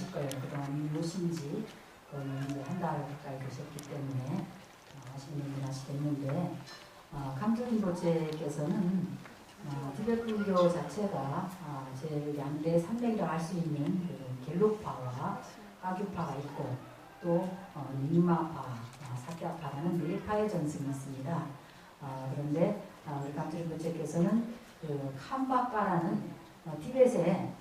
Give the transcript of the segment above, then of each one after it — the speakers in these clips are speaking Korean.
아실 거예요. 그동안 무엇인지 거의 이제 한 달 가까이 되셨기 때문에 아시는 분은 아시겠는데, 감투린보체께서는 티베트 불교 자체가 제일 양대 산맥이라고 할 수 있는 그 겔록파와 가규파가 있고 또 닉마파, 사캬파라는 네 파의 전승이 있습니다. 그런데 우리 감투린보체께서는 그 캄바카라는 티벳에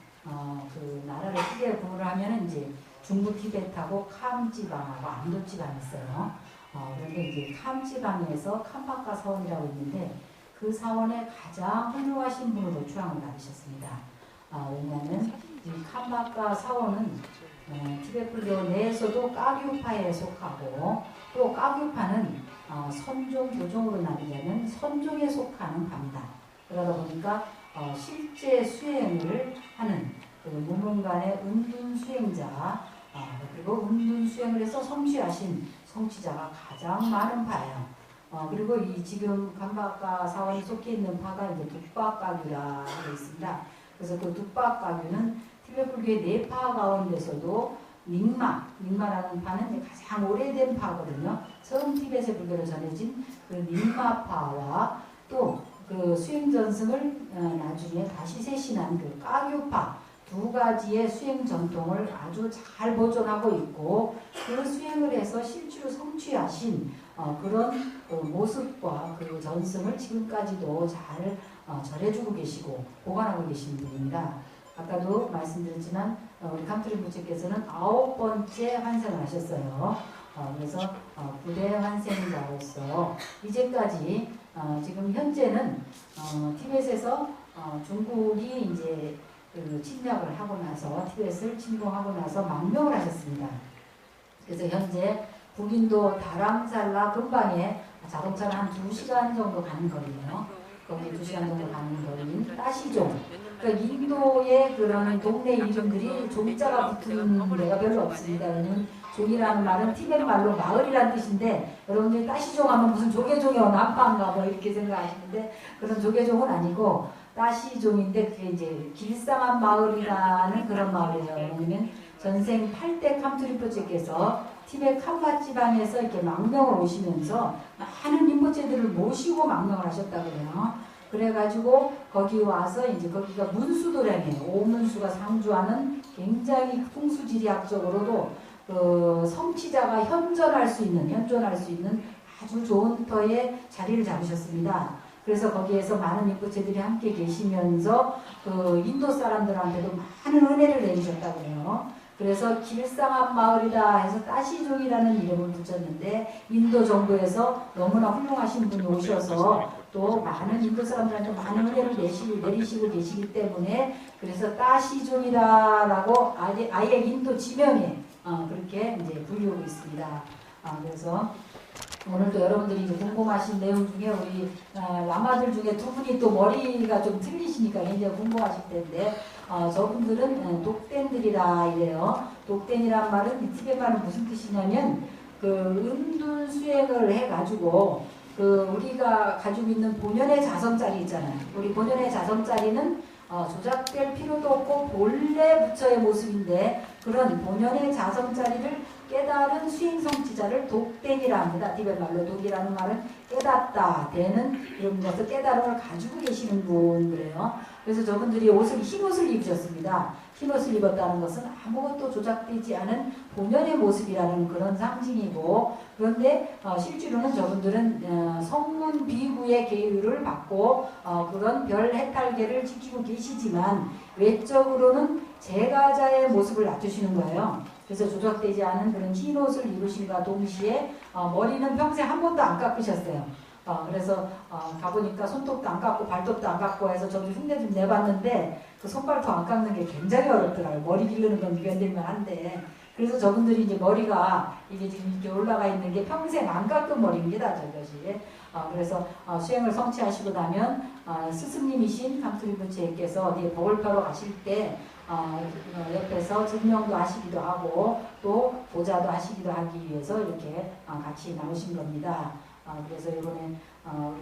그 나라를 크게 구분을 하면은 이제 중부 티벳하고 캄 지방하고 안도 지방이 있어요. 그런데 이제 캄 지방에서 캄바카 사원이라고 있는데 그 사원의 가장 훌륭하신 분으로 추앙을 받으셨습니다. 왜냐하면 이 캄바카 사원은 티베트 불교 내에서도 까규파에 속하고 또 까규파는 선종, 교종으로 나누자면 선종에 속하는 파입니다. 그러다 보니까 실제 수행을 하는 그 무문간의 은둔 수행자 그리고 은둔 수행을 해서 성취하신 성취자가 가장 많은 파예요. 그리고 이 지금 감바카 사원이 속해 있는 파가 이제 둑바가규라고 있습니다. 그래서 그 둑바가규는 티베트 불교의 네 파 가운데서도 닉마라는 파는 가장 오래된 파거든요. 처음 티베트 불교로 전해진 그 닉마파와 또 그 수행 전승을 나중에 다시 세신한 그 까규파 두 가지의 수행 전통을 아주 잘 보존하고 있고 그 수행을 해서 실제로 성취하신 그런 그 모습과 그 전승을 지금까지도 잘 전해주고 계시고 보관하고 계신 분입니다. 아까도 말씀드렸지만 우리 감투린보체께서는 9번째 환생을 하셨어요. 그래서 9대 환생자로서 이제까지 지금 현재는 티벳에서 중국이 이제 그 침략을 하고 나서 티벳을 침공하고 나서 망명을 하셨습니다. 그래서 현재 북인도 다람살라 근방에 자동차를 한 2시간 정도 가는 거리예요. 거기 2시간 정도 가는 거리인 따시종. 그러니까 인도의 그런 동네 이름들이 종자가 붙은 데가 별로 없습니다. 왜냐면 종이라는 말은 티벳 말로 마을이라는 뜻인데 여러분들이 따시종 하면 무슨 조계종이요 남파인가 뭐 이렇게 생각하시는데 그런 조계종은 아니고 따시종인데 그게 이제 길상한 마을이라는 그런 마을이에요. 왜냐면 전생 8대 감투린보체께서 티벳 캄바 지방에서 이렇게 망명을 오시면서 많은 린보체들을 모시고 망명을 하셨다고 그래요. 그래가지고 거기 와서 이제 거기가 문수도량이에요. 오문수가 상주하는 굉장히 풍수지리학적으로도 그 성취자가 현존할 수 있는 아주 좋은 터에 자리를 잡으셨습니다. 그래서 거기에서 많은 린보체들이 함께 계시면서 그 인도 사람들한테도 많은 은혜를 내주셨다고 해요. 그래서 길상한 마을이다 해서 따시종이라는 이름을 붙였는데 인도 정부에서 너무나 훌륭하신 분이 오셔서 또 많은 인도 사람들한테 많은 은혜를 내리시고 계시기 때문에 그래서 따시종이다라고 아예 인도 지명에 그렇게 이제 불리우고 있습니다. 그래서 오늘도 여러분들이 이제 궁금하신 내용 중에 우리 라마들 중에 두 분이 또 머리가 좀 틀리시니까 굉장히 궁금하실 텐데 저분들은 독댄들이라 이래요. 독댄이란 말은 티벳 말은 무슨 뜻이냐면 그 은둔 수행을 해가지고 그 우리가 가지고 있는 본연의 자성자리 있잖아요. 우리 본연의 자성자리는 조작될 필요도 없고 본래 부처의 모습인데 그런 본연의 자성자리를 깨달은 수행성취자를 독댄이라 합니다. 티벳 말로 독이라는 말은 깨닫다, 대는 이런 것을 깨달음을 가지고 계시는 분 그래요. 그래서 저분들이 흰 옷을 입으셨습니다. 흰 옷을 입었다는 것은 아무것도 조작되지 않은 본연의 모습이라는 그런 상징이고 그런데 실제로는 저분들은 성문 비구의 계율을 받고 그런 별 해탈계를 지키고 계시지만 외적으로는 제가자의 모습을 놔두시는 거예요. 그래서 조작되지 않은 그런 흰 옷을 입으신과 동시에 머리는 평생 한 번도 안 깎으셨어요. 그래서 가보니까 손톱도 안 깎고 발톱도 안 깎고 해서 저도 흉내 좀 내봤는데 그 손발톱 안 깎는 게 굉장히 어렵더라고요. 머리 기르는 건 견딜만 한데 그래서 저분들이 이제 머리가 이게 지금 이렇게 올라가 있는 게 평생 안 깎은 머리입니다. 저것이. 그래서 수행을 성취하시고 나면 스승님이신 감투린보체께서 어디에 법을 펴러 가실 때 옆에서 증명도 하시기도 하고 또 보좌도 하시기도 하기 위해서 이렇게 같이 나오신 겁니다. 그래서 이번에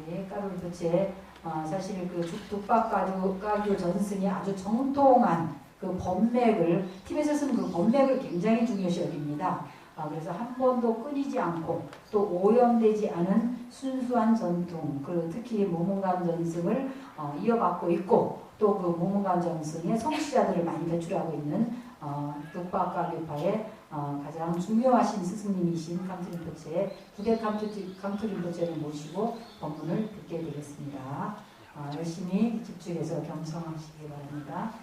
우리 까루린보체 사실 그 둑박가규 전승이 아주 정통한 그 법맥을 티벳에서는 그 법맥을 굉장히 중요시 여깁니다. 그래서 한 번도 끊이지 않고 또 오염되지 않은 순수한 전통, 그 특히 모문간 전승을 이어받고 있고 또 그 모문간 전승의 성시자들을 많이 배출하고 있는 뚝박가교파의 가장 중요하신 스승님이신 캄트림포체의 부대 캄트림포체를 모시고 법문을 듣게 되겠습니다. 열심히 집중해서 경청하시기 바랍니다.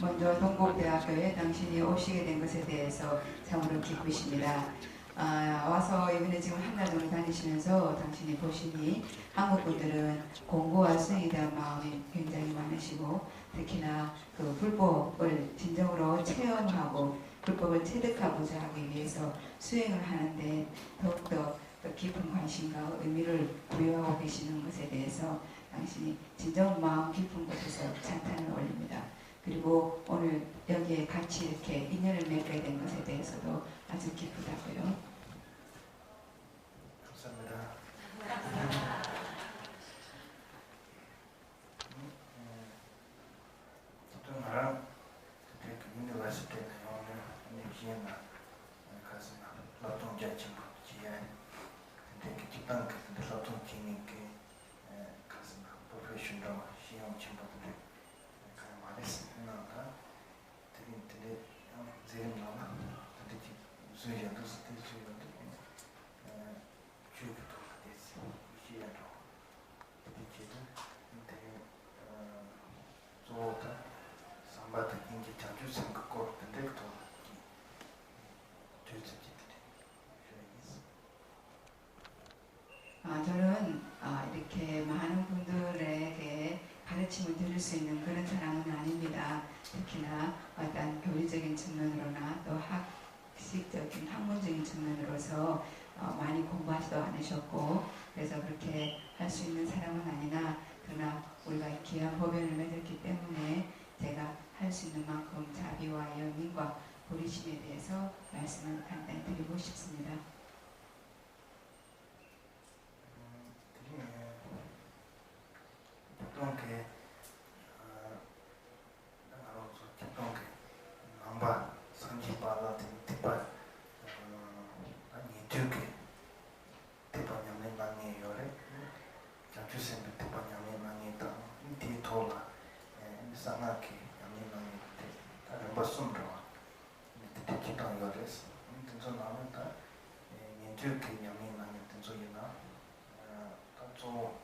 먼저 동국대학교에 당신이 오시게 된 것에 대해서 참으로 기쁘십니다. 와서 이번에 지금 한 달 정도 다니시면서 당신이 보시니 한국 분들은 공부와 수행에 대한 마음이 굉장히 많으시고 특히나 그 불법을 진정으로 체험하고 불법을 체득하고자 하기 위해서 수행을 하는데 더욱더 더 깊은 관심과 의미를 부여하고 계시는 것에 대해서 당신이 진정 마음 깊은 곳에서 찬탄을 올립니다. 그리고 오늘 여기에 같이 이렇게 인연을 맺게 된 것에 대해서도 아주 기쁘다고요. 감사합니다. 어떤 나랑 그때 그 유니버시티 오늘 기회나 가서劳动者친구 지에 근데 그 집단 근데劳动팀인게 가서 프로페셔널 시험 친구들 그 말했어. 나가 되게 제일 많아. 근데 무슨 얘기도 스테이지 주기도 됐어. 시에도 이제도 되게 좋다. 삼바트 인지 자주 생각고 근데 또 저는 이렇게 많은 분들에게 가르침을 드릴 수 있는 그런 사람은 아닙니다. 특히나 어떤 교리적인 측면으로나 또 학식적인 학문적인 측면으로서 많이 공부하지도 않으셨고 그래서 그렇게 할 수 있는 사람은 아니나 그러나 우리가 귀한 법연을 맺었기 때문에 제가 할 수 있는 만큼 자비와 연민과 보리심에 대해서 말씀을 간단히 드리고 싶습니다. 보통 그 보통 그 남바 상지바라 대파 아니 두개 대파냐면 많이 요래 자주생 대파냐면 많이 다 디토라 상하게 냐면 많이 다른 버스로 밑에 기타 요래스 그래서 나는 다 두개 냐면 많이 된소이나 또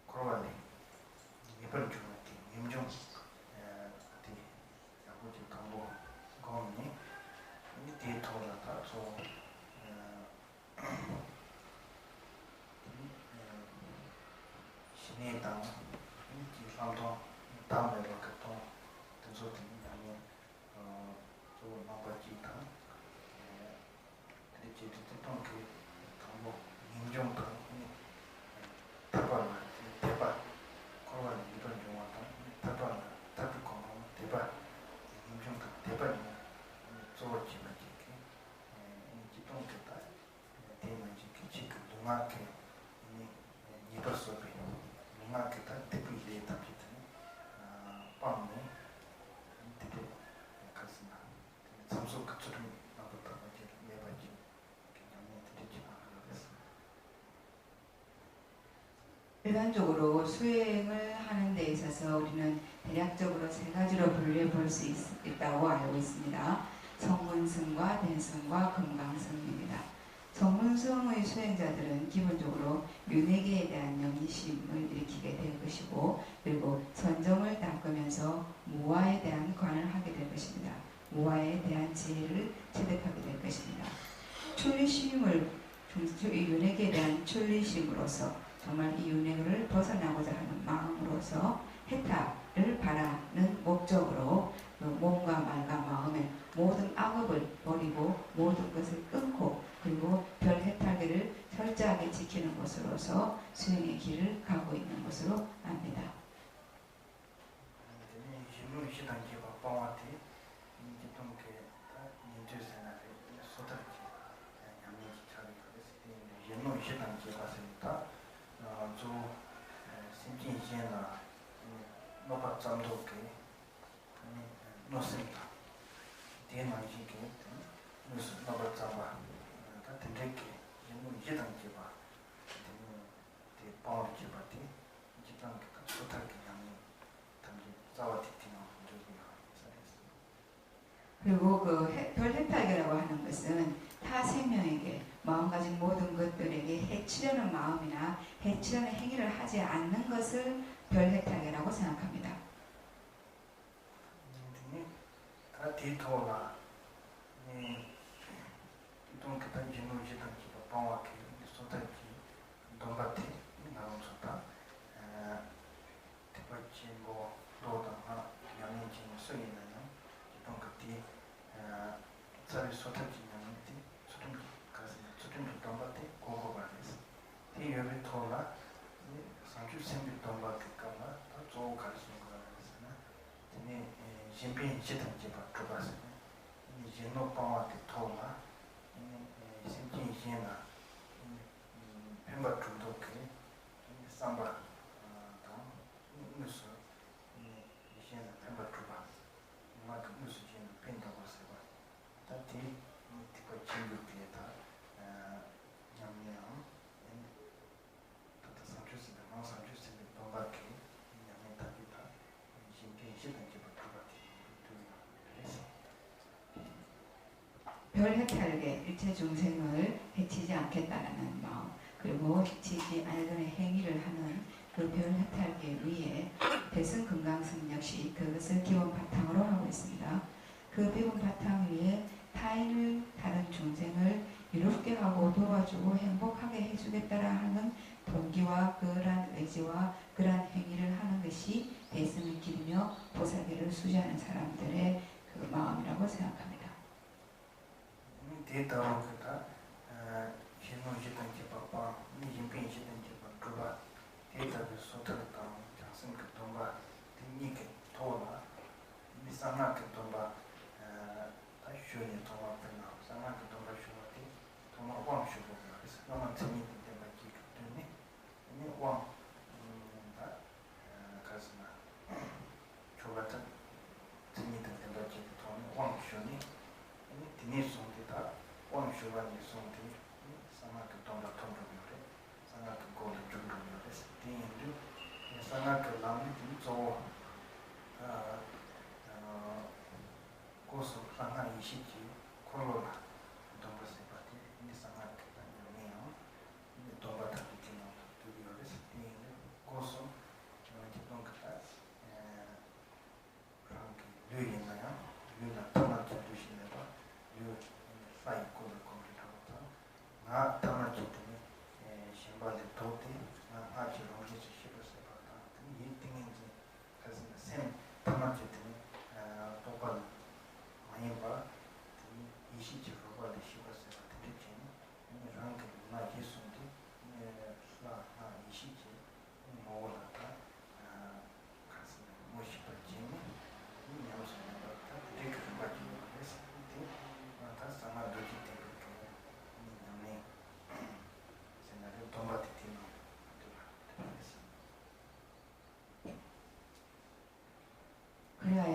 그러니 이번 주에 임종 아버지 강보 거니 이때 돌아다 저 신의당 이람도 다음에 또 등소들이 아니면 저 나빠지다 그렇지 됐던 그 강보 임종도 대박 그러면 이런 경우가 대박 대박 임종도 대박이 좋아지면 이렇게 기동됐다 되면 이렇게 지금 농악에 이버스업에 농악에다 대비돼 답이든 빵네 되게 일반적으로 수행을 하는 데 있어서 우리는 대략적으로 세 가지로 분류해 볼 수 있다고 알고 있습니다. 성문승과 대승과 금강승입니다. 성문승의 수행자들은 기본적으로 윤회계에 대한 영리심을 일으키게 될 것이고, 그리고 선정을 닦으면서 무아에 대한 관을 하게 될 것입니다. 무아에 대한 지혜를 체득하게 될 것입니다. 출리심을 윤회계에 대한 출리심으로서 정말 이 윤회를 벗어나고자 하는 마음으로서 해탈을 바라는 목적으로 몸과 말과 마음의 모든 악업을 버리고 모든 것을 끊고 그리고 별 해탈계를 철저하게 지키는 것으로서 수행의 길을 가고 있는 것으로 압니다. 그리고 그 별해탈계라고 하는 것은 타 생명에게 마음가짐 모든 것들에게 해치려는 마음이나 해치려는 행위를 하지 않는 것을 별해탈계라고 생각합니다. 별해탈계 일체 중생을 해치지 않겠다라는 마음, 그리고 해치지 않으려는 행위를 하는 그 별해탈계 위에 대승 금강승 역시 그것을 기본 바탕으로 하고 있습니다. 그 기본 바탕 위에 타인을 다른 중생을 이롭게 하고 도와주고 행복하게 해주겠다라 하는 동기와 그러한 의지와 그러한 행위를 하는 것이 대승의 길이며 보살계를 수지하는 사람들의 그 마음이라고 생각합니다.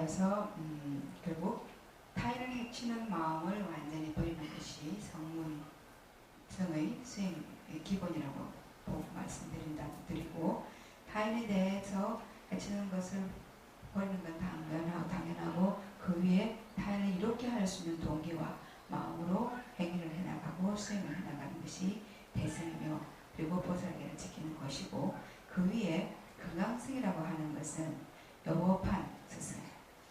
그래서 결국 타인을 해치는 마음을 완전히 버리는 것이 성문성의 수행의 기본이라고 말씀드리고 해치는 것을 버리는 건 당연하고 그 위에 타인을 이롭게 할 수 있는 동기와 마음으로 행위를 해나가고 수행을 해나가는 것이 대승이며 그리고 보살계를 지키는 것이고 그 위에 금강승이라고 하는 것은 여법한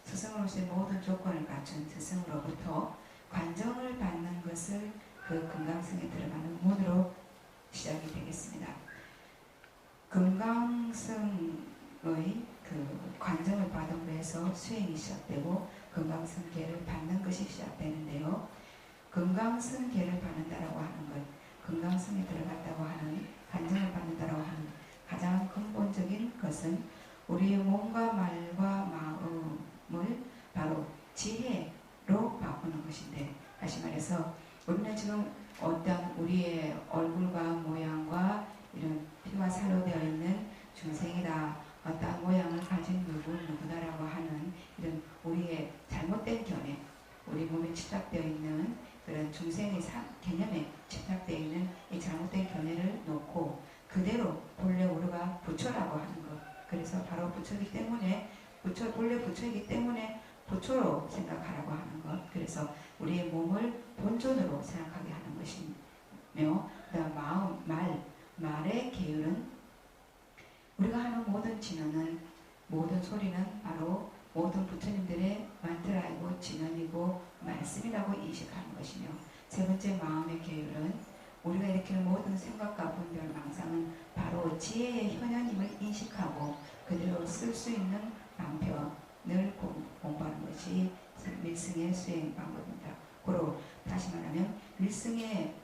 스승으로서의 모든 조건을 갖춘 스승으로부터 관정을 받는 것을 그 금강승에 들어가는 문으로 시작이 되겠습니다. 금강승의 그 관정을 받음으로 해서 수행이 시작되고 금강승계를 받는 것이 시작되는데요. 금강승계를 받는다라고 하는 것, 금강승에 들어갔다고 하는 관정을 받는다라고 하는 가장 근본적인 것은 우리의 몸과 말과 마음을 바로 지혜로 바꾸는 것인데, 다시 말해서 우리는 지금 어떤 우리의 얼굴과 모양과 이런 피와 살로 되어 있는 중생이다, 어떤 모양을 가진 누구다라고 하는 이런 우리의 잘못된 견해, 우리 몸에 집착되어 있는 그런 중생의 개념에 집착되어 있는 이 잘못된 견해를 놓고 그대로 본래 우리가 부처라고 하는 것, 그래서 바로 부처이기 때문에 본래 부처이기 때문에 부처로 생각하라고 하는 것, 그래서 우리의 몸을 본존으로 생각하게 하는 것이며, 그다음 말의 계율은 우리가 하는 모든 진언은, 모든 소리는 바로 모든 부처님들의 만트라이고 진언이고 말씀이라고 인식하는 것이며, 세 번째 마음의 계율은 우리가 일으키는 모든 생각과 분별, 망상은 바로 지혜의 현현임을 인식하고 그대로 쓸 수 있는 방편을 공부하는 것이 밀승의 수행 방법입니다. 고로 다시 말하면 밀승의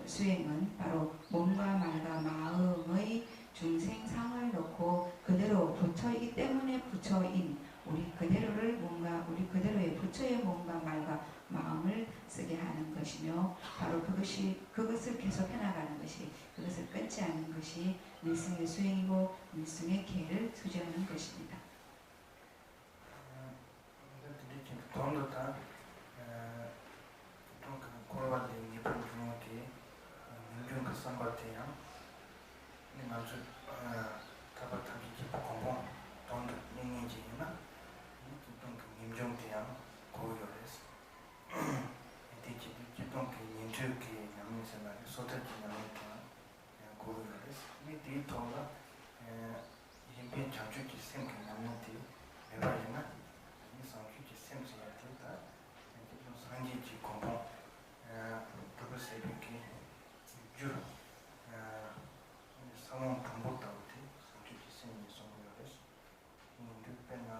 수행은 바로 몸과 말과 마음의 중생상을 놓고 그대로 부처이기 때문에 부처인 우리 그대로의 부처의 몸과 말과 마음을 쓰게 하는 것이며, 바로 그것을 계속 해나가는 것이, 그것을 끊지 않는 것이 밀승의 수행이고 밀승의 계를 수지하는 것입니다.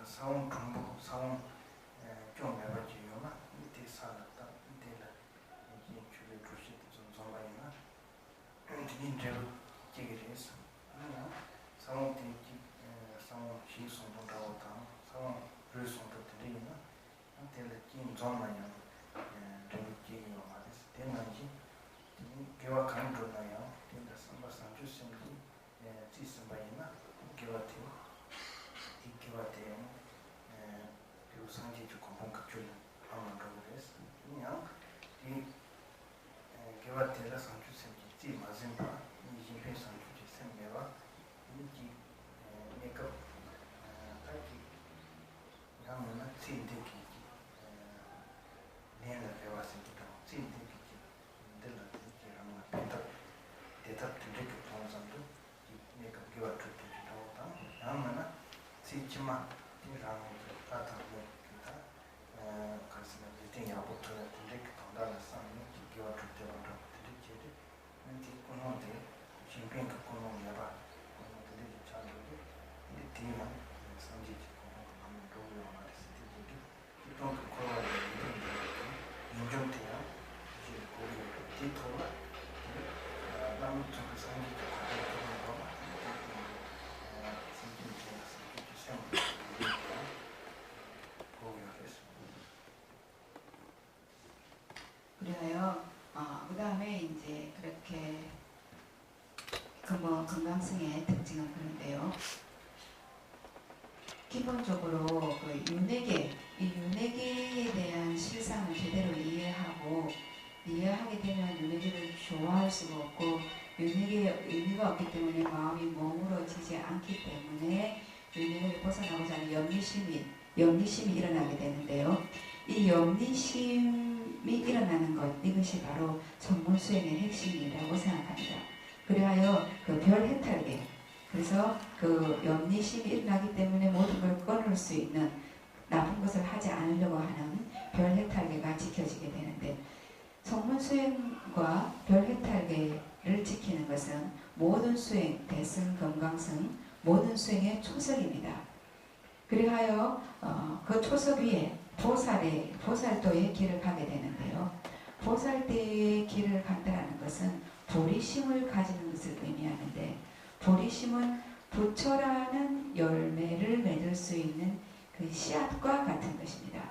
사원 강부 사원 좀 해가지고나 이때 살았다 이때는 이제 주로 주시 좀 전화이나 인제로 얘기를 했어. 그냥 사원 대기 사원 시선도 나왔다. 사원 불송도 들리나 한테를 긴 전화야. 좀 얘기가 말했어. 대만지 개와 강조나요. 근데 선바상 주신지 지선바이나 개와티 이케와티 그리고 상지주 공공각줄 아무런 그랬어. 그냥 이 개와티라 상주생지 맞은바 이 집에 상주지 생매와 이지 메이크업 딱히 하면은 신대기 내가 배웠으니까 신대기 들라 이렇게 하면 대답 되게 통상도 메이크업 개와티 나오다. 하면은 시치만 이랑 같은 가슴에 이팅야부터 이렇게 통달을 쌓는 기계와 그때부터 드리지를 근데 그놈들 신변 그놈 내가 그놈들이 잘하고 이 뒤만 상지지 그놈 도우요 말했을 때 이런 거를 인정돼야 이제 거기 뒤토가 남은 좀 상지지 그런 거 그래요. 그 다음에 이제 그렇게 금강승의 특징은 그런데요. 기본적으로 그 윤회계, 이 윤회계에 대한 실상을 제대로 이해하게 되면 윤회계를 좋아할 수가 없고, 윤회계의 의미가 없기 때문에 마음이 머무러지지 않기 때문에 이 내용이 벗어나고자 하는 염리심이 일어나게 되는데요. 이 염리심이 일어나는 것, 이것이 바로 성문 수행의 핵심이라고 생각합니다. 그리하여 그 별 해탈계, 그래서 그 염리심이 일어나기 때문에 모든 걸 끊을 수 있는 나쁜 것을 하지 않으려고 하는 별 해탈계가 지켜지게 되는데, 성문 수행과 별 해탈계를 지키는 것은 모든 수행, 대승, 건강승, 모든 수행의 초석입니다. 그리하여 그 초석 위에 보살도의 길을 가게 되는데요. 보살도의 길을 간다는 것은 보리심을 가지는 것을 의미하는데, 보리심은 부처라는 열매를 맺을 수 있는 그 씨앗과 같은 것입니다.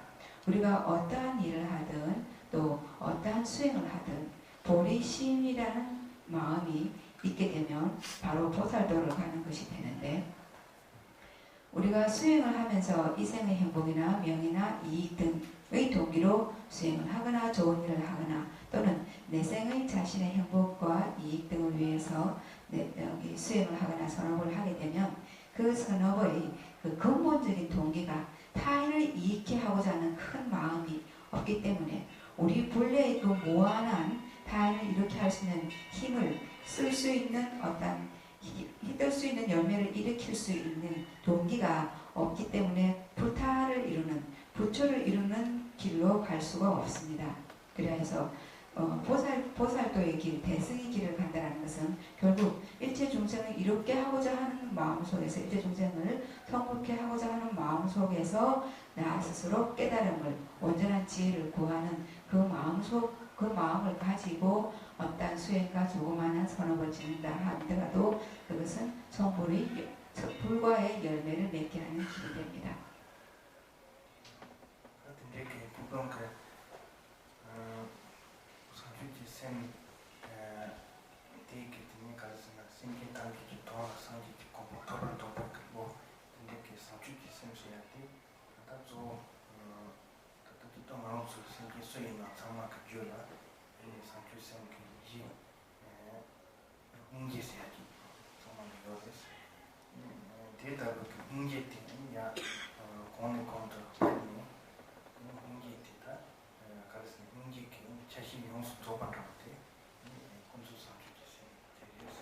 우리가 어떠한 일을 하든 또 어떠한 수행을 하든 보리심이라는 마음이 있게 되면 바로 보살도를 가는 것이 되는데, 우리가 수행을 하면서 이생의 행복이나 명예나 이익 등의 동기로 수행을 하거나 좋은 일을 하거나 또는 내생의 자신의 행복과 이익 등을 위해서 수행을 하거나 선업을 하게 되면 그 선업의 그 근본적인 동기가 타인을 이익해 하고자 하는 큰 마음이 없기 때문에 우리 본래의 그 무한한 타인을 이렇게 할 수 있는 힘을 쓸 수 있는 힘들 수 있는 열매를 일으킬 수 있는 동기가 없기 때문에 부타를 이루는, 부처를 이루는 길로 갈 수가 없습니다. 그래서 보살도의 길, 대승의 길을 간다는 것은 결국 일체 중생을 이롭게 하고자 하는 마음 속에서, 일체 중생을 성불케 하고자 하는 마음 속에서 나 스스로 깨달음을, 온전한 지혜를 구하는 그 마음을 가지고 어떤 수행과 조그마한 선업을 짓는다 하더라도 그것은 불과의 열매를 맺게 하는 길이 됩니다. 근데 그 부분 상주지 쌤 되게 되는 가르치는 생긴 단계지 더 상주지 공부를 더 받고 근데 그 상주지 쌤이야 돼. 나도 또 마음속 생긴 소리나 상마 그 줄라 이 상주지 쌤 그지 인지해야지 정말 요です데이터가 그 인지했더니 공의 건도 아니 인지했다 가르치는 인지기 자신 용수 도반한테 군수 상주지 그래서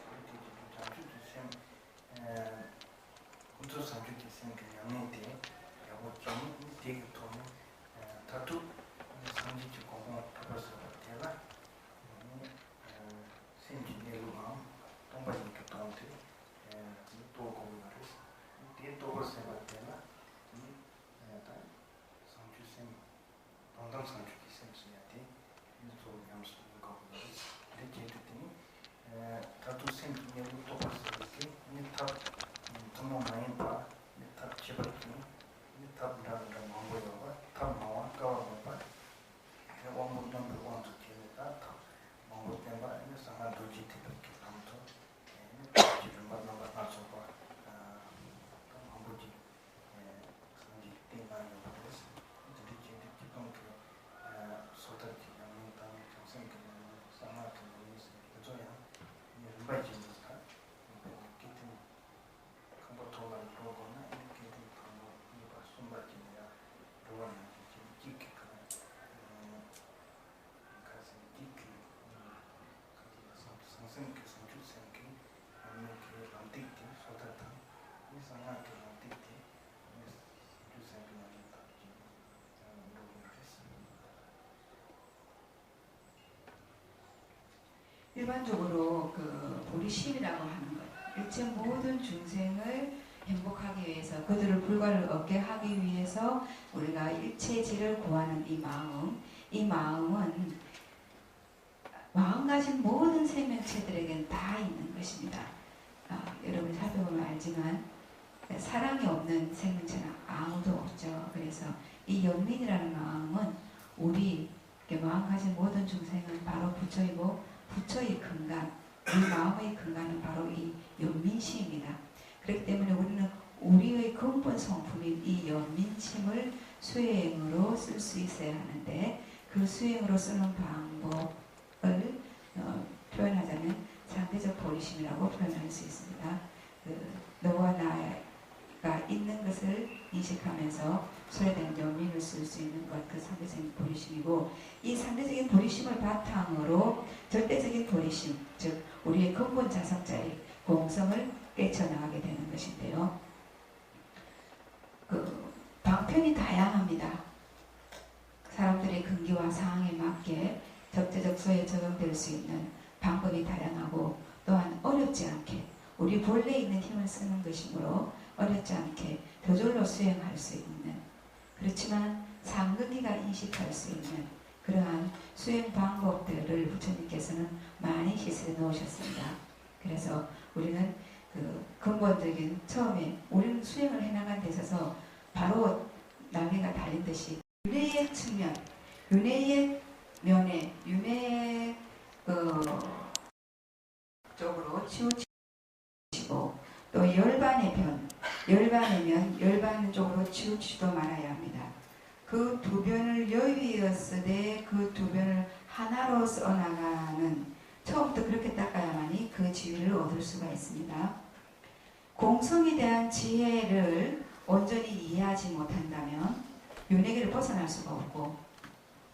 군수 상주지 그 양인데 야고 좀 되게 돈 다투 상주지 공부 받아서 되라 생기네로만 동반이니까 돈한테 또 공부를 뒤에 또 벌써 받대나 상주쌤 동당 상주기 쌤이야지 또 양수 공부를 이렇게 했더니 다투 생기네로 또 벌써 이렇게 탑 정말 많이 봐. 탑 제발기 탑 나는 망고여가 탑 나와 까와봐 원문 넘버 원투 티에다 탑 망고 때문에 상한 도지 티밖에 남도 지금 만나봐 나서봐 망고지 상지 때문에 그래서 이제 기본 그 소다지 양면 땅 정생 그 상한 그 그저야 일반적이니까 기타 한번 더 많이 보거나 이렇게 된 방법 이거 손바지냐 그거는 좀 깊게 가서 깊게 상승 상주생기 아니면 그 란틱티 소다다 이 상한 그 란틱티 상주생기 아니다 일반적으로 그 보리심이라고 하는 것, 일체 모든 중생을 행복하기 위해서, 그들을 불과를 얻게 하기 위해서 우리가 일체지를 구하는 이 마음은 마음 가진 모든 생명체들에겐 다 있는 것입니다. 여러분이 살펴보면 알지만 사랑이 없는 생명체는 아무도 없죠. 그래서 이 연민이라는 마음은 우리 마음 가진 모든 중생은 바로 부처이고, 부처의 근간, 우리 마음의 근간은 바로 이 연민심입니다. 그렇기 때문에 우리는 우리의 근본 성품인 이 연민심을 수행으로 쓸 수 있어야 하는데, 그 수행으로 쓰는 방법을 표현하자면 상대적 보리심이라고 표현할 수 있습니다. 너와 나가 있는 것을 인식하면서 소외된 연민을 쓸 수 있는 것, 그 상대적인 보리심이고, 이 상대적인 보리심을 바탕으로 절대적인 보리심, 즉 우리의 근본 자성자의 공성을 깨쳐나가게 되는 것인데요. 그 방편이 다양합니다. 사람들의 근기와 상황에 맞게 적재적소에 적용될 수 있는 방법이 다양하고, 또한 어렵지 않게 우리 본래 있는 힘을 쓰는 것이므로 어렵지 않게 저절로 수행할 수 있는, 그렇지만 상근기가 인식할 수 있는 그러한 수행 방법들을 부처님께서는 많이 시설해 놓으셨습니다. 그래서 우리는 그 근본적인 처음에 우리는 수행을 해나간 데 있어서 바로 날개가 달린 듯이 윤회의 측면, 윤회의 면에, 윤회의 쪽으로 치우치고, 또 열반의 변, 열반의 면, 열반 쪽으로 치우치지도 말아야 합니다. 그 두 변을 여위였으되 그 두 변을 하나로 써나가는, 처음부터 그렇게 닦아야만이 그 지위를 얻을 수가 있습니다. 공성에 대한 지혜를 온전히 이해하지 못한다면 윤회기를 벗어날 수가 없고,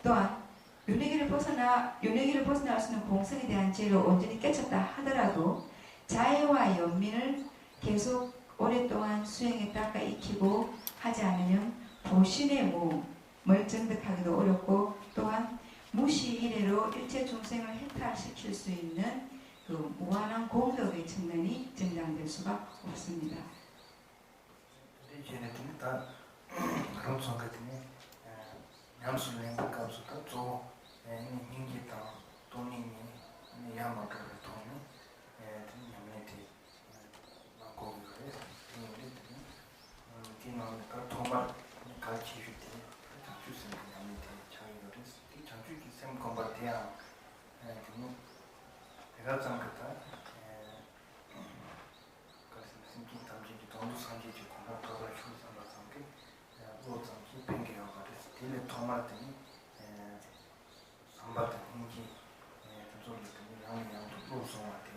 또한 윤회기를 벗어날 수 있는 공성에 대한 지혜를 온전히 깨쳤다 하더라도 자애와 연민을 계속 오랫동안 수행에 닦아 익히고 하지 않으면 보신의 몸을 증득하기도 어렵고, 또한 무시 이래로 일체 중생을 해탈시킬 수 있는 그 무한한 공덕의 측면이 증장될 수가 없습니다. 얘네들은 다 그런 성격이네. 냠술랭 가서도 저 인기다 돈이니 야마가를 돈이 냠네티 고기를 우리들이 디노가 도마 같이 주대. 주스는 냠네티 자기를 자주기 셈 컴바티아 내가 잠깐 심기 담지기 돈도 상기지 공부하고 출산을 상기 로장기 뱅게요가 됐을 때 토마토니 삼바트 인기 저쪽에 양양도 로송한테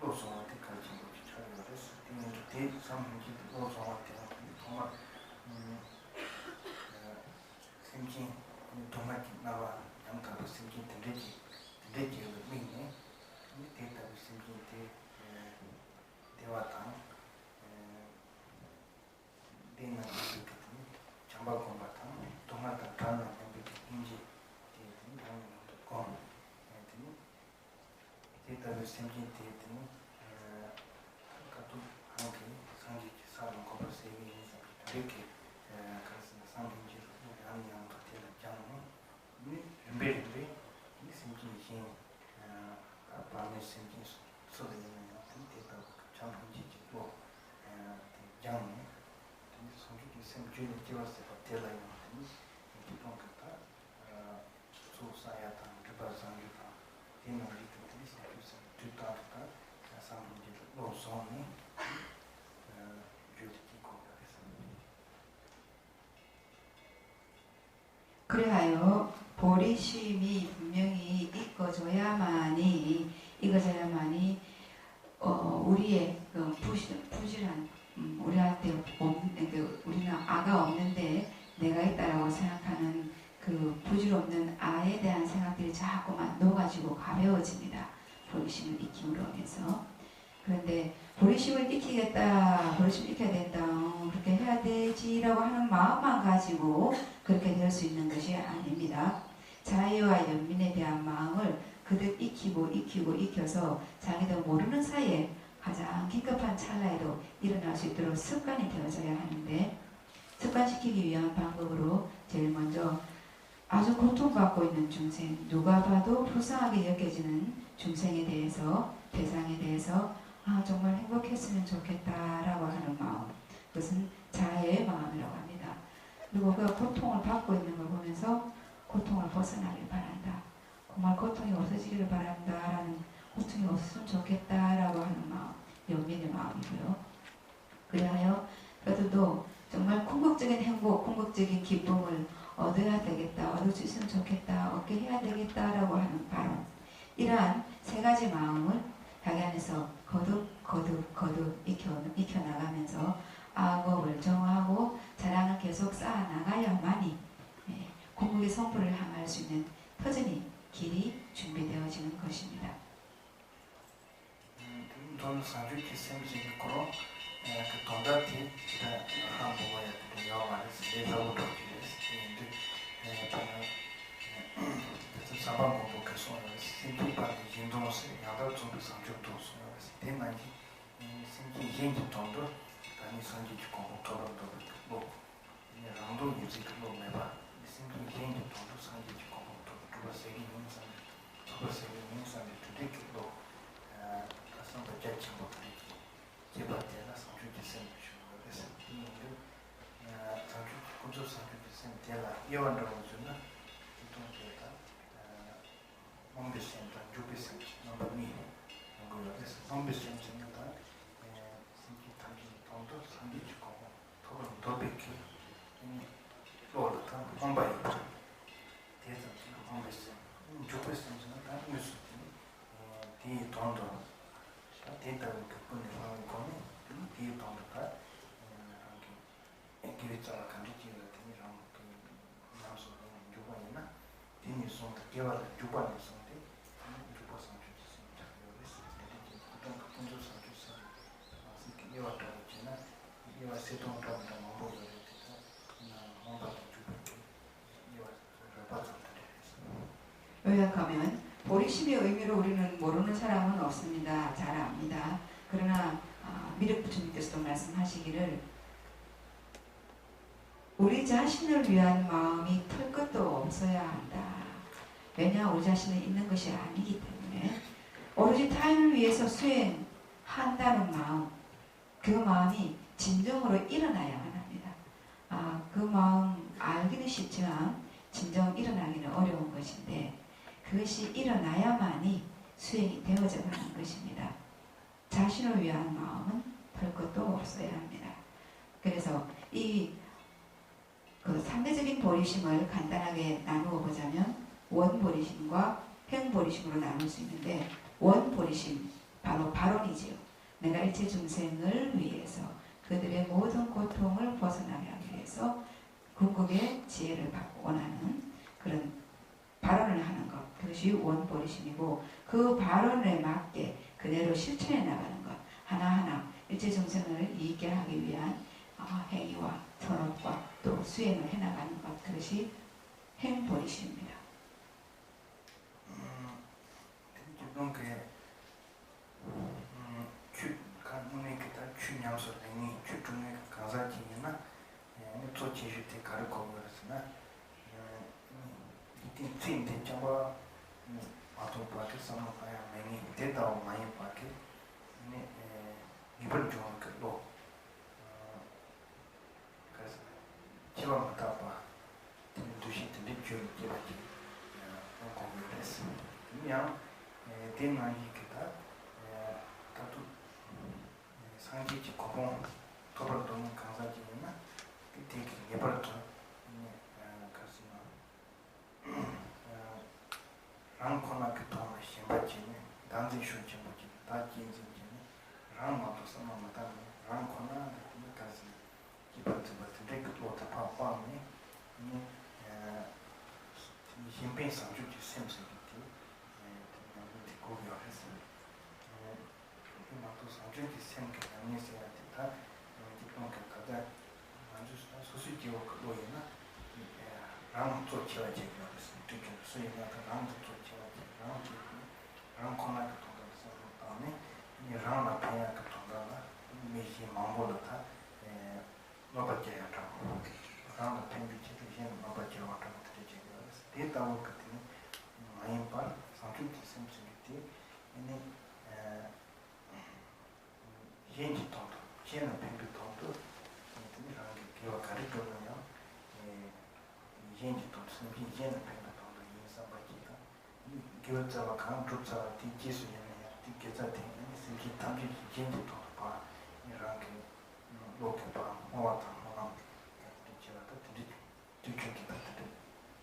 로송한테 같이 같이 처리를 했을 때 삼인기 로송한테 토마토 심기 토마토 나와 양타도 심기 되지 의미네 데이터를 심기 대화당 대나 이렇게 장바 공부하다 동화당 단어 인지 대는 당연히 공 데이터를 심기 대는 가도 한개 상기 사람 공부 세미 이렇게 그래서 상인지 양양 같은 장은 준비를 이 심기 신 밤에 심기 소리는 데이터 장인지고 장은 성격이 생존이 되었을 때 대라는 이런 것다 소사야다 그바상이다 디노리 뜻이 있어서 뒤따라다 상인지 로송이 그래하여 보리심이 분명히 익어져야만이 우리의 그 부실한 우리한테 우리는 아가 없는데 내가 있다라고 생각하는 그 부질없는 아에 대한 생각들이 자꾸만 녹아지고 가벼워집니다. 보리심을 익힘으로 해서. 그런데 보리심을 익히겠다, 보리심을 익혀야 된다, 그렇게 해야 되지라고 하는 마음만 가지고 그렇게 될 수 있는 것이 아닙니다. 자애와 연민에 대한 마음을 그득 익혀서 자기도 모르는 사이에 가장 긴급한 찰나에도 일어날 수 있도록 습관이 되어져야 하는데, 습관시키기 위한 방법으로 제일 먼저 아주 고통받고 있는 중생, 누가 봐도 불쌍하게 여겨지는 중생에 대해서, 대상에 대해서 정말 행복했으면 좋겠다라고 하는 마음, 그것은 자애의 마음이라고 합니다. 그리고 그 고통을 받고 있는 걸 보면서 고통을 벗어나길 바란다, 정말 고통이 없어지기를 바란다라는, 고통이 없었으면 좋겠다라고 하는 마음, 연민의 마음이고요. 그리하여 그들도 정말 궁극적인 행복, 궁극적인 기쁨을 얻어야 되겠다, 얻을 수 있으면 좋겠다, 얻게 해야 되겠다라고 하는 바람, 이러한 세 가지 마음을 자기 안에서 거듭 익혀나가면서 악업을 정화하고 자랑을 계속 쌓아나가야만이 궁극의 성부를 향할 수 있는 터전이 길이 준비되어지는 것입니다. 돈 상주기 셈지 그로 그 돈다티 한 부분에 영화에서 내려오고 있는데 사방 공부 계속 심리반 진동스 야다 좀 상주도 소요스 대만이 심리 현지 돈도 아니 상지 공부 토론도 뭐 랑도 뮤직도 매봐 심리 현지 돈도 상지 공부 또 세계 인상 또 세계 인상이 되게도 가서 버젯 좀 제바테나 상주기 셈 그래서 이게 상주 고조 상주기 셈 대라 이완도 주나 동계가 몽비센터 주비센터 넘버니 그래서 몽비센터가 신기 탐지 돈도 상기지고 토론 도백이 로르타 몽바이 대전 몽비센터 주비센터는 다 무슨 디 돈도 데이터를 그분이 하는 거는 디 돈도 다 기회자가 간주지가 되니까 그 나서 주관이나 디니 손도 개발 주관이 손데 주관 상주지입니다. 그래서 이제 보통 분조 상주서 이렇게 이와도 있지나 이와 세동도 뭐보고 이렇게 뭔가 주변에 이와 받아들여서 요약하면 보리심의 의미를 우리는 모르는 사람은 없습니다. 잘 압니다. 그러나 미륵 부처님께서도 말씀하시기를 우리 자신을 위한 마음이 털 것도 없어야 한다. 왜냐 우리 자신은 있는 것이 아니기 때문에 오로지 타인을 위해서 수행한다는 마음, 그 마음이 진정으로 일어나야만 합니다. 그 마음 알기는 쉽지만 진정 일어나기는 어려운 것인데 그것이 일어나야만이 수행이 되어져 가는 것입니다. 자신을 위한 마음은 별 것도 없어야 합니다. 그래서 그 상대적인 보리심을 간단하게 나누어 보자면 원보리심과 행보리심으로 나눌 수 있는데 원보리심, 바로 발언이지요. 내가 일체 중생을 위해서 그들의 모든 고통을 벗어나게 하기 위해서 궁극의 지혜를 받고 원하는 그런 발언을 하는 것, 그것이 원보리심이고 그 발언에 맞게 그대로 실천해 나가는 것, 하나하나 일체 중생을 이익게 하기 위한 행위와 선업과 또 수행을 해나가는 것, 그것이 행보리심입니다. 지금 춘양소랭이 주중에 강사진이나 또 제주 때 가르치고 그랬으나 이때 트임대 잡아 아토 파트 상마야 매니 데이터 많이 파트 이번 중 그로 그래서 지금 갔다 봐 두시 때 줄 기라지 공부했어 그냥 대만이 그다 다도 상기지 고공 토론도 강사진이나 그때 예벌도 가슴 랑코나 그 돈을 심바지네 단지 쇼지모지 다 진진지네 랑마도 삼마마다 랑코나 가슴 기반트바트 데크로타 파파네 힘빈 상주지 셈셈이티 고려했어 이마도 상주지 셈게 아니세야 다 디plomка когда 소수지역 로이나 랑도 지어지고 있습니다. 수행하다 랑도 지어지고 랑코나가 통해서 다음에 이 랑나 페야가 통하나 미시 망보다 노바제야 랑 랑나 펜비치 대신 노바제야 랑 되지고 데이터가 같은 마인파 상주지 셈셈이티 이네 현지 통도 지는 펜비 통도 기와 가리도는요 현지 돈 쓰는 현지는 펜비 통도 인사받기가 기와자와 강 조자와 뒤지수는 뒤계자 되는สิ่ง 탐지 현지 돈 봐. 이렇게 로켓 봐. 모아다 모아. 뒤지와도 뒤쪽이 같은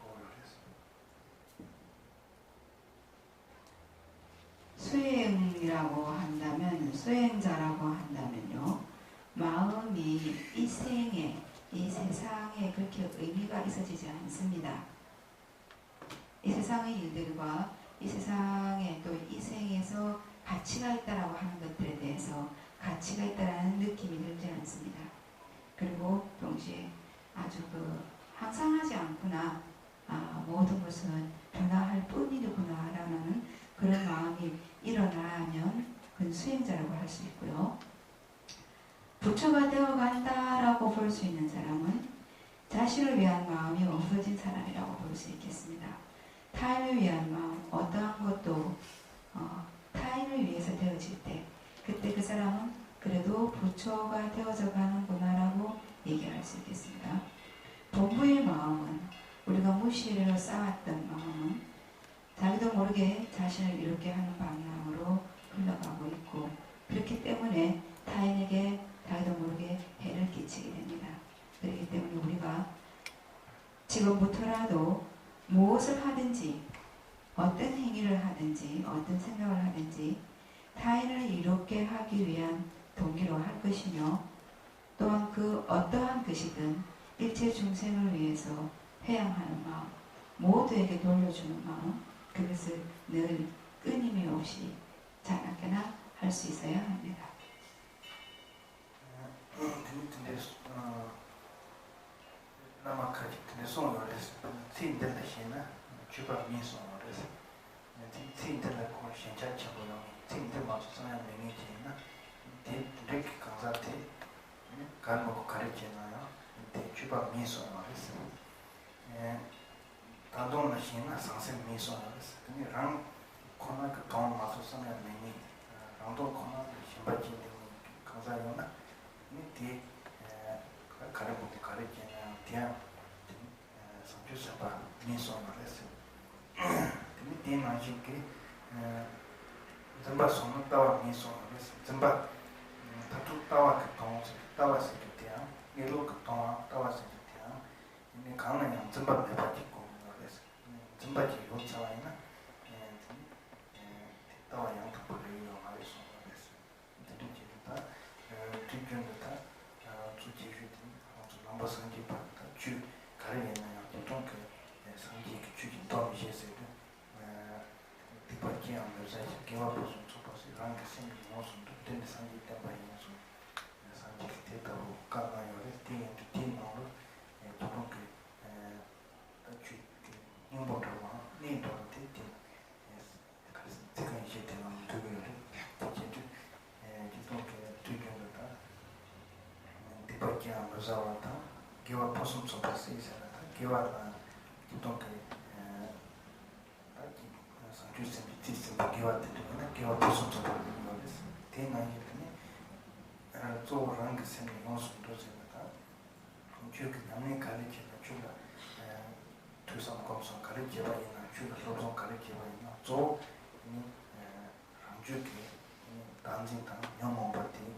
거를 수행이라 동기라고 한다면, 수행자라고 한다면요, 마음이 이 생에, 이 세상에 그렇게 의미가 있어지지 않습니다. 이 세상의 일들과 이 세상에 또 이 생에서 가치가 있다라고 하는 것들에 대해서 가치가 있다라는 느낌이 들지 않습니다. 그리고 동시에 아주 항상하지 않구나, 모든 것은 변화할 뿐이구나라는 그런 마음이 일어나면 그건 수행자라고 할 수 있고요. 부처가 되어간다라고 볼 수 있는 사람은 자신을 위한 마음이 없어진 사람이라고 볼 수 있겠습니다. 타인을 위한 마음, 어떠한 것도 타인을 위해서 되어질 때, 그때 그 사람은 그래도 부처가 되어져 가는구나라고 얘기할 수 있겠습니다. 본부의 마음은, 우리가 무시를 쌓았던 마음은 자기도 모르게 자신을 이롭게 하는 방향으로 흘러가고 있고, 그렇기 때문에 타인에게 자기도 모르게 해를 끼치게 됩니다. 그렇기 때문에 우리가 지금부터라도 무엇을 하든지, 어떤 행위를 하든지, 어떤 생각을 하든지 타인을 이롭게 하기 위한 동기로 할 것이며, 또한 그 어떠한 것이든 일체 중생을 위해서 회양하는 마음, 모두에게 돌려주는 마음, 그것을 늘 끊임이 없이 자나깨나 할 수 있어야 합니다. 남아까지 근데 송을 했어. 팀들의 신나 주가 민송을 했어. 팀들의 거 신차 쳐보는 팀들 맞춰 서면 명이지나 되게 강사한테 간목을 가르치나요. 근데 주가 민송을 했어. 다동의 신나 상생 민송을 했어. 근데 랑 코너 그 돈 맞춰 서면 명이 랑도 코너 신발진 강사요나 근데 가르치고 가르치는 대한 성주사바 민소를 했어요. 근데 대만식이 전바 손을 따와 민소를 했어요. 전바 다투 따와 그 동, 따와서 그 대한 예로 그 동, 따와서 그 대한 근데 강릉은 전바 매바지고 그랬어요. 전바지 요차와이나 따와 양탁불을 이용하여서 그랬어요. 근데 이제부터 뒤쪽부터 주지휘든 넘버 성지 받다 주 가려있는 보통 그 성지 그 주진 도움이 있어요. 디파티 안에서 개와 보존 초보시 랑게 생기 모습도 된 성지 때문에 모습 성지 대다고 가나요를 뒤나로 보통 그 주 인보도와 네도를 뒤 그래서 제가 이제 되는 두개를 이제 지금 그 뒤쪽으로 디파티 안에서 개와 보존 초보시 있어요. 개와 보통 그 성주쌤이 뒤에서 개와 때문에 개와 보존 초보를 이용해서 대나이에 또 랑게 생기 모습도 제가 쭉 남의 가르치는 주가 투성 검성 가르치와 있는 주가 소송 가르치와 있는 또 랑주기 단진당 영몽버티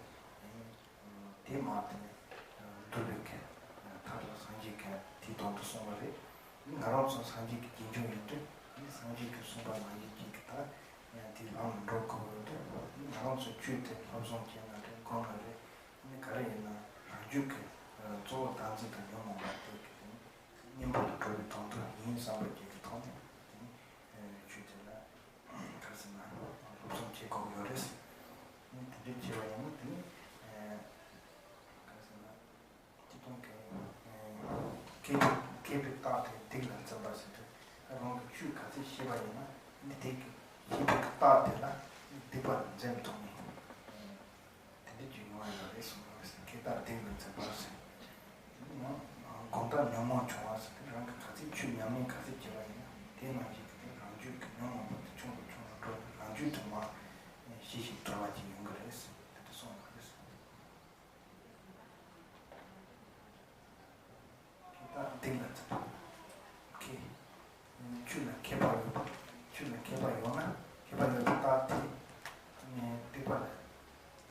대마한테 돌이켜 다른 상지게 뒤동도 송거리 나라로서 상지기 긴중인데 이 상지기 송바 많이 기타 뒤랑 로코도 나라로서 주대 소송 기능을 건가를 이 가르이나 랑주기 조 단진당 영몽버티 님보다 그걸 돈도 인상을 기도 주제나 가슴나 무슨 제거 요래서 이제 지원은 가슴나 기동 계획 따대 되는 잡았을 때 그런 주 같이 시바이나 되게 계획 따대라 디바 잼통이 근데 중요한 요래서 계획 되는 잡았을 공단 영어 좋아서 그런 같이 주명이 같이 지원이나 대만지 랑주 영어 중국 랑주 정말 시식 들어가지 연결을 했어. 그때 손을 그랬어. 일단 등락자. 오케이. 주는 개발요나 개발요 따뜻. 대발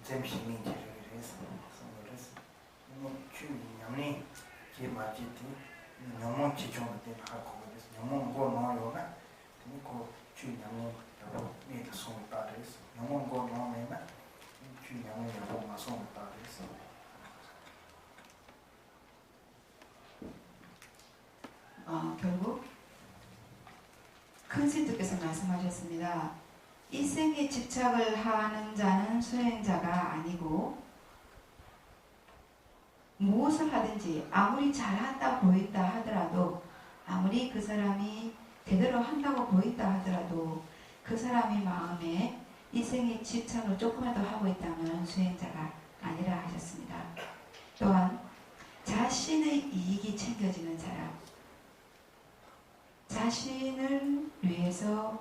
잠시 민지를 했어. 손을 했어. 주명이 맞이지 영혼 지종을 하고 그래서 영혼 거 넣어요나 그리고 주영혼 여러 메다 손을 따르서 영혼 거 넣어 去年也给我们送大的送。 결국 큰 스님께서 말씀하셨습니다. 일생에 집착을 하는 자는 수행자가 아니고 무엇을 하든지 아무리 잘한다 보인다 하더라도 아무리 그 사람이 제대로 한다고 보인다 하더라도 그 사람이 마음에 일생에 집착을 조금이라도 하고 있다면 수행자가 아니라 하셨습니다. 또한 자신의 이익이 챙겨지는 사람, 자신을 위해서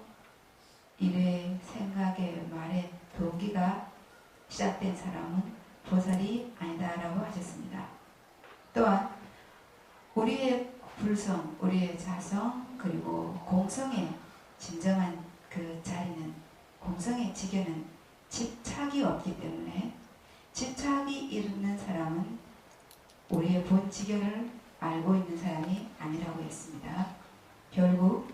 일에, 생각에, 말에 동기가 시작된 사람은 보살이 아니다라고 하셨습니다. 또한 우리의 불성, 우리의 자성, 그리고 공성의 진정한 그 자리는, 공성의 지견은 집착이 없기 때문에 집착이 있는 사람은 우리의 본 지견을 알고 있는 사람이 아니라고 했습니다. 결국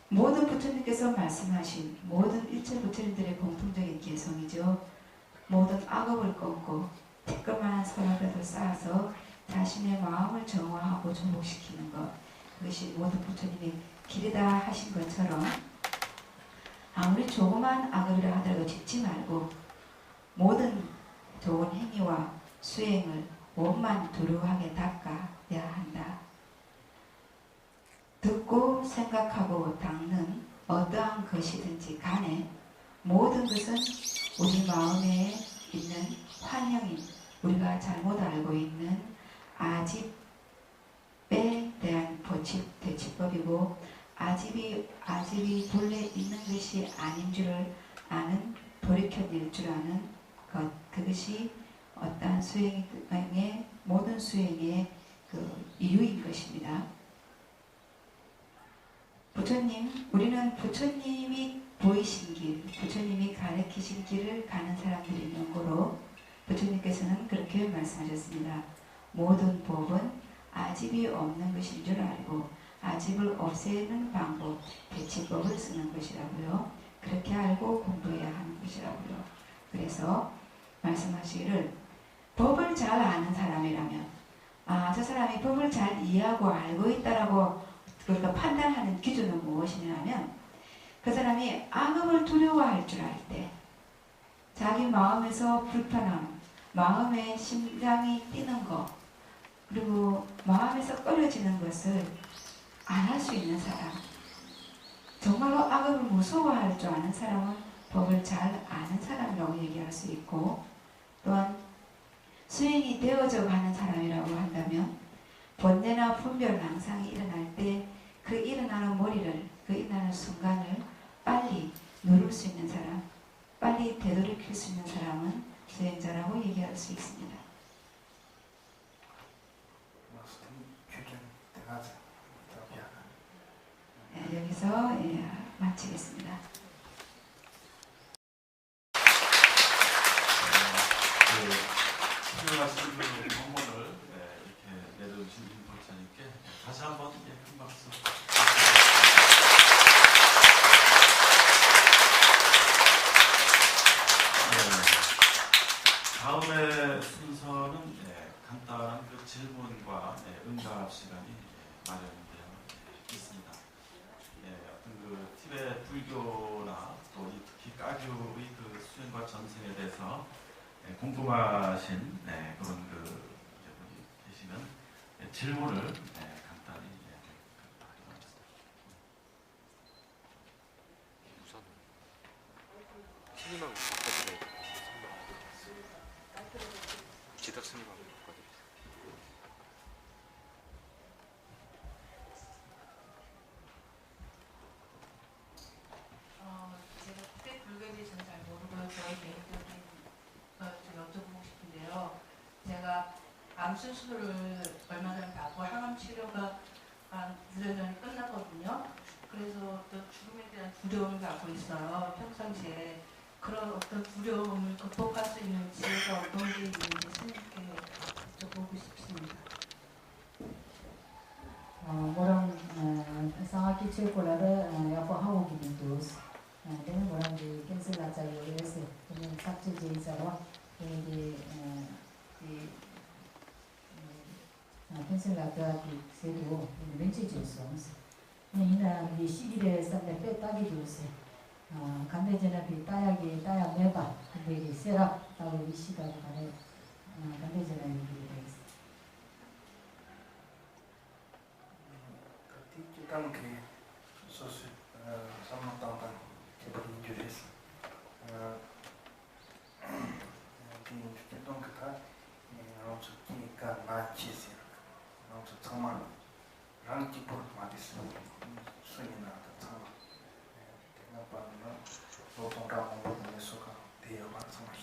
모든 부처님께서 말씀하신 모든 일체 부처님들의 공통적인 개성이죠. 모든 악업을 끊고 티끌만한 선악을 쌓아서 자신의 마음을 정화하고 조복시키는 것, 그것이 모든 부처님의 길이다 하신 것처럼 아무리 조그만 악업이라 하더라도 짓지 말고 모든 좋은 행위와 수행을 원만 두루하게 닦아야 한다. 듣고 생각하고 닦는 어떠한 것이든지 간에 모든 것은 우리 마음에 있는 환영이, 우리가 잘못 알고 있는 아집에 대한 대치법이고 아집이 본래 있는 것이 아닌 줄을 아는, 돌이켜낼 줄 아는 것, 그것이 어떠한 수행의 모든 수행의 그 이유인 것입니다. 부처님, 우리는 부처님이 보이신 길, 부처님이 가르치신 길을 가는 사람들이 명고로 부처님께서는 그렇게 말씀하셨습니다. 모든 법은 아집이 없는 것인 줄 알고 아집을 없애는 방법, 대치법을 쓰는 것이라고요. 그렇게 알고 공부해야 하는 것이라고요. 그래서 말씀하시기를 법을 잘 아는 사람이라면 저 사람이 법을 잘 이해하고 알고 있다라고 그러니까 판단하는 기준은 무엇이냐면 그 사람이 악업을 두려워할 줄 알 때 자기 마음에서 불편함, 마음에 심장이 뛰는 것, 그리고 마음에서 꺼려지는 것을 안 할 수 있는 사람, 정말로 악업을 무서워할 줄 아는 사람은 법을 잘 아는 사람이라고 얘기할 수 있고, 또한 수행이 되어져 가는 사람이라고 한다면 번뇌나 분별 낭상이 일어날 때 그 일어나는 머리를, 그 일어나는 순간을 빨리 누를 수 있는 사람, 빨리 되돌이킬 수 있는 사람은 수행자라고 얘기할 수 있습니다. 네, 여기서 마치겠습니다. 훌륭하신 그 법문을 이렇게 내려주신 임보차님께 다시 한번 큰 박수. 다음의 순서는 간단한 그 질문과 응답 시간이 마련되어 있습니다. 어떤 그 티베트 불교나 또 특히 까규의 그 수행과 전승에 대해서 궁금하신 그런 그 분이 계시면 질문을 간단히 하겠습니다. 우선 스님하고 바꿔드려야 돼. 지덕 스님하고 바꿔드려야 제가 티베트 불교에 대해서는 잘 모르고요. 저희 개인적인 좀 여쭤보고 싶은데요. 제가 암 수술을 얼마 전에 하고 항암 치료가 한 1년 전에 끝났거든요. 그래서 또 죽음에 대한 두려움을 갖고 있어요. 평상시에 그런 어떤 두려움을 극복할 수 있는 지혜가 어떤 게 있는지 스님께 여쭤보고 싶습니다. Orang sangat kecil pula ada apa hawa gini terus. Dan orang di cancel lah cari oleh rasa. Kemudian sakit je 있어요. 이제 pennsylvania sedu menci jusos. Ina di sigire stanno per tagli giusi. 간대전에 비 따야기 따야 매봐. 근데 이 세라 따고 이 시간 안에 간대전에 얘기를 했어. 그때 그 소스 삼만당 제법이 줄였어. 그 그다 아무튼 기니까 마치지. 아무튼 정말 랑기포 마디스 수이나 참 내가 봐는 노동당 공부에서가 대여가 정말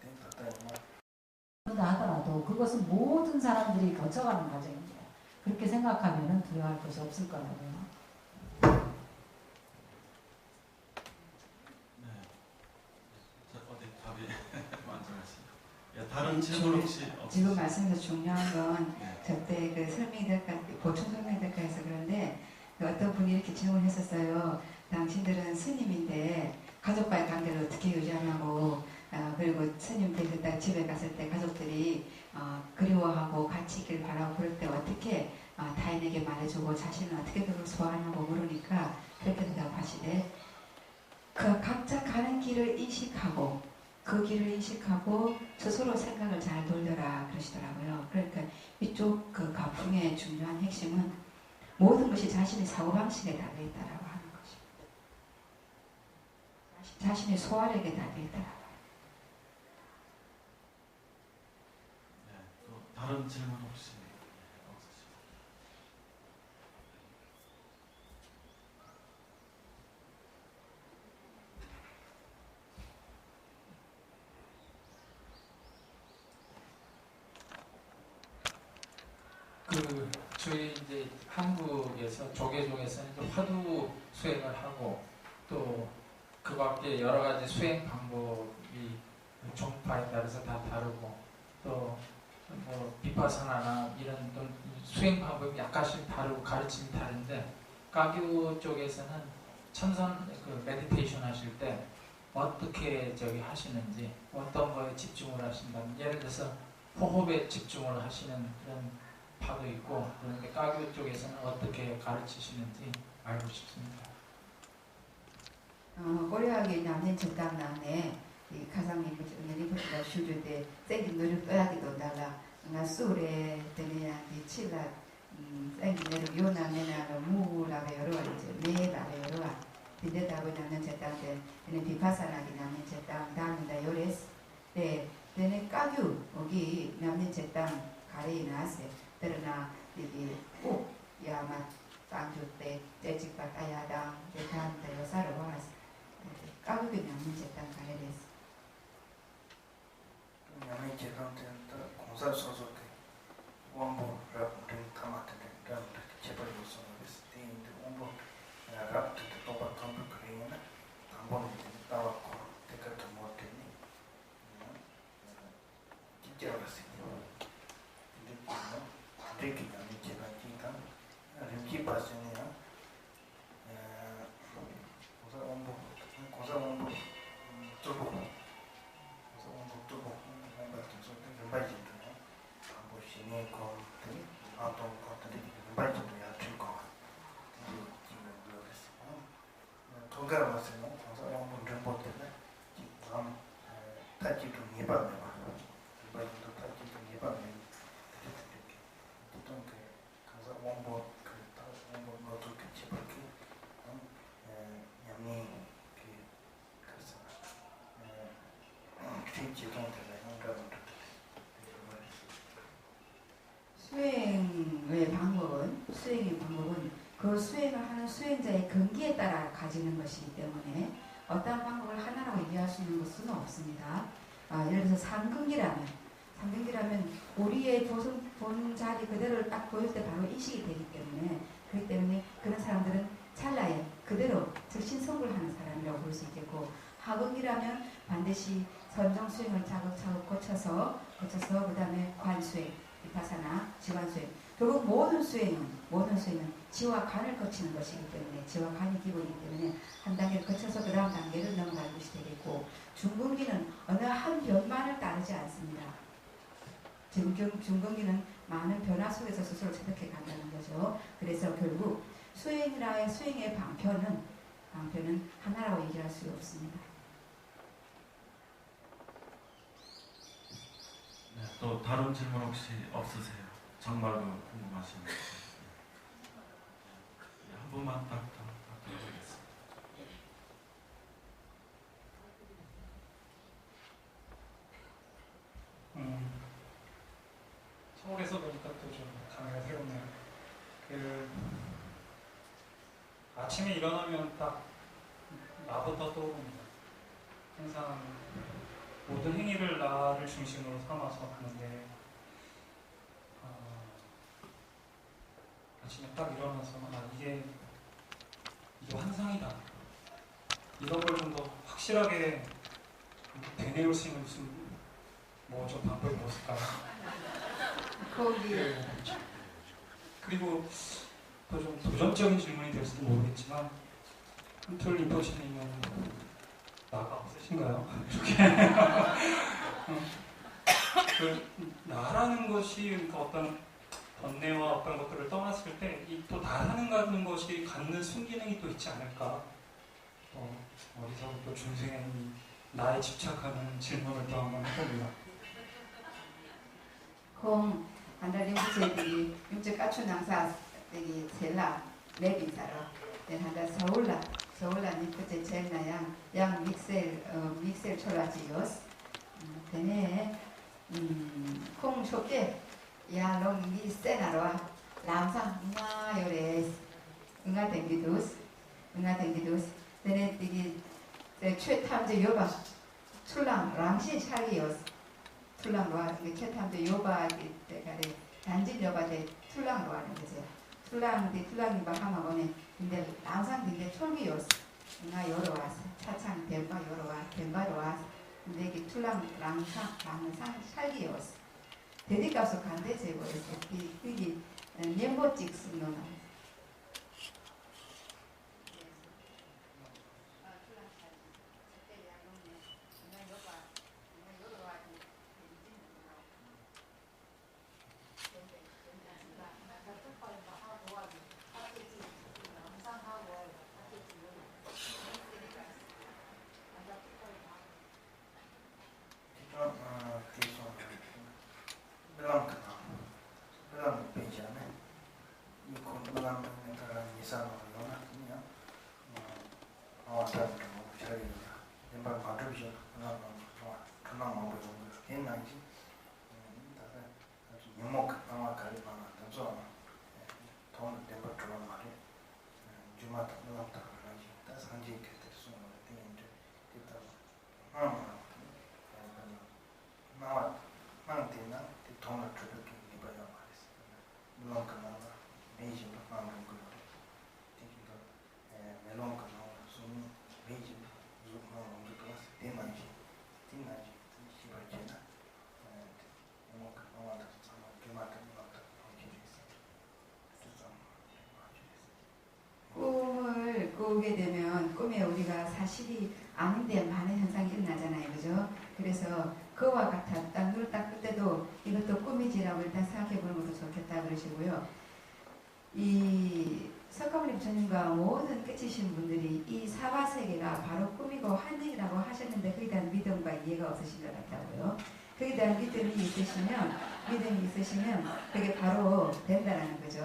힘들다. 하더라도 그것은 모든 사람들이 거쳐가는 과정입니다. 그렇게 생각하면 두려워할 것이 없을 거라고요. 네. 자, 어디 답이 만족하시죠? 예, 다른 질문 혹시 없으세요? 지금 말씀에서 중요한 건 네. 저때 그 설명될까 보충 설명될까 해서 그런데 어떤 분이 이렇게 질문했었어요. 당신들은 스님인데 가족과의 관계를 어떻게 유지하냐고. 그리고 스님 되셨다 집에 갔을 때 가족들이 그리워하고 같이 있길 바라고 그럴 때 어떻게 타인에게 말해주고 자신은 어떻게 그걸 소화하냐고 물으니까 그렇게 대답하시되 그 각자 가는 길을 인식하고 그 길을 인식하고 스스로 생각을 잘 돌려라 그러시더라고요. 그러니까 이쪽 그 가풍의 중요한 핵심은 모든 것이 자신의 사고방식에 달려있다라고 하는 것입니다. 자신의 소화력에 달려있다라고. 네, 또 다른 질문 혹시 그 저희 이제 한국에서 조계종에서는 이제 화두 수행을 하고 또 그 밖에 여러 가지 수행 방법이 종파에 따라서 다 다르고 또 뭐 비파사나나 이런 또 수행 방법이 약간씩 다르고 가르침이 다른데 가교 쪽에서는 참선 그 메디테이션 하실 때 어떻게 저기 하시는지 어떤 거에 집중을 하신다면 예를 들어서 호흡에 집중을 하시는 그런 파도 있고 그런데 가교 쪽에서는 어떻게 가르치시는지 알고 싶습니다. 고려하게 남는 적당 남네 이 가상님 내리부터 슈주대 생긴 노력 떠야기도 달라 나 수레 때문에 이 칠라 생긴 내로 요나네나 무라베 여러 이제 메라베 여러 빈대다고 남는 적당데 얘는 비파사나기 남는 적당 다음다 요레스 네 얘는 까규 여기 남는 적당 가레이 나세 그러나 여기 꼭 야마 땅주때 떼직바 따야당 대탄다 여사를 와서 까구게 남는 적당 가레이 됐어. 양의 제강된 공사 소속의 원부 랍든 타마트는 랍 제벌 요소는 스테인드 원부 랍드 또바 톰브 그레이나 한번 따왔고 대가도 못했니 진짜 알았어요. 근데 되게 양의 제강이니까 림기 빠지네요. 공사 원부 뚫고 수행의 방법은 그 수행을 하는 수행자의 근기에 따라 가지는 것이기 때문에 어떠한 방법을 하나라고 얘기할 수 있는 것은 없습니다. 예를 들어서 상근기라면 우리의 본 자리 그대로를 딱 보일 때 바로 인식이 되기 때문에 그렇기 때문에 그런 사람들은 찰나에 그대로 즉신성불 하는 사람이라고 볼 수 있겠고 하근기라면 반드시 선정 수행을 차곡차곡 거쳐서 그 다음에 관수행, 비파사나 지관수행 결국 모든 수행은 지와 간을 거치는 것이기 때문에 지와 간이 기본이기 때문에 한 단계를 거쳐서 그 다음 단계를 넘어갈 것이 되겠고 중근기는 어느 한 변만을 따르지 않습니다. 중근기는 많은 변화 속에서 스스로 체득해 간다는 거죠. 그래서 결국 수행의 방편은 하나라고 얘기할 수 없습니다. 네, 또 다른 질문 혹시 없으세요? 정말로 궁금하신 거. 네, 한 분만 딱 부탁드리겠습니다. 서울에서 보니까 또 좀 감회가 새롭네요. 아침에 일어나면 딱 나부터 떠오릅니다. 항상 모든 행위를 나를 중심으로 삼아서 하는데 아침에 딱 일어나서 이게 환상이다. 이런 걸 좀 더 확실하게 되뇌을 수 있는 무슨 좀 방법이 없을까요? 거기 그리고 또 좀 도전적인 질문이 될지도 모르겠지만 한툴 리포시님은 나가 없으신가요? 나라는 것이 그러니까 어떤 번뇌와 어떤 것들을 떠났을 때 또 나라는 것이 갖는 순기능이 또 있지 않을까. 어디서부터 중생의 나에 집착하는 질문을 또 한번 해봅니다. 공 한달 용제들이 용제 까추 낭사 되기 셀라 레빈사로 한달 서울라니 그때 제일 양 믹셀 촐라지요스 되네 콩 쇼게 야롱이 세나로와 람상 응아 댕기두스 되네 되기 최탐제 요바 출랑 랑시 샤기요스 툴랑로아 최탐제 요바 때가래 단지 여바데 툴랑로 하는 거죠. 툴랑이 하마보네 근데 항상 근데 촐기요스 나 여러와서 차창 덴바 여러와 덴바로와 근데 이게 툴랑 랑상 살기요스 대디값을 간대 제거했어. 이게 멤버 찍스노나 꾸게 되면 꿈에 우리가 사실이 아닌데 많은 현상이 일어나잖아요. 그죠? 그래서 그와 같아 눈을 딱 뜰 때도 이것도 꿈이지라고 일단 생각해 보는 것도 좋겠다 그러시고요. 이 석가모니 부처님과 모든 깨치신 분들이 이 사바세계가 바로 꿈이고 환생이라고 하셨는데 그에 대한 믿음과 이해가 없으신 것 같다고요. 그에 대한 믿음이 있으시면 그게 바로 된다는 거죠.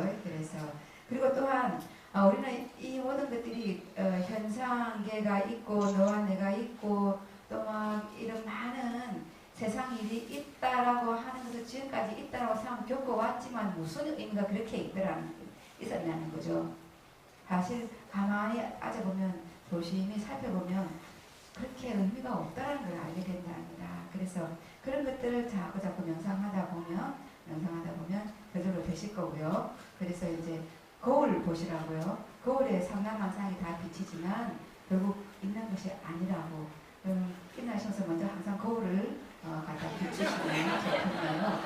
그리고 또한 우리는 이 모든 것들이 현상계가 있고 너와 내가 있고 또 막 이런 많은 세상 일이 있다라고 하는 것을 지금까지 있다라고 생각 겪어왔지만 무슨 의미가 그렇게 있었냐는 거죠. 사실 가만히 따져보면 조심히 살펴보면 그렇게 의미가 없다는 걸 알게 된답니다. 그래서 그런 것들을 자꾸 명상하다 보면 저절로 되실 거고요. 그래서 이제 거울을 보시라고요. 거울에 상남망상이 다 비치지만 결국 있는 것이 아니라고. 끝나셔서 먼저 항상 거울을 갖다 비추시면 좋겠네요.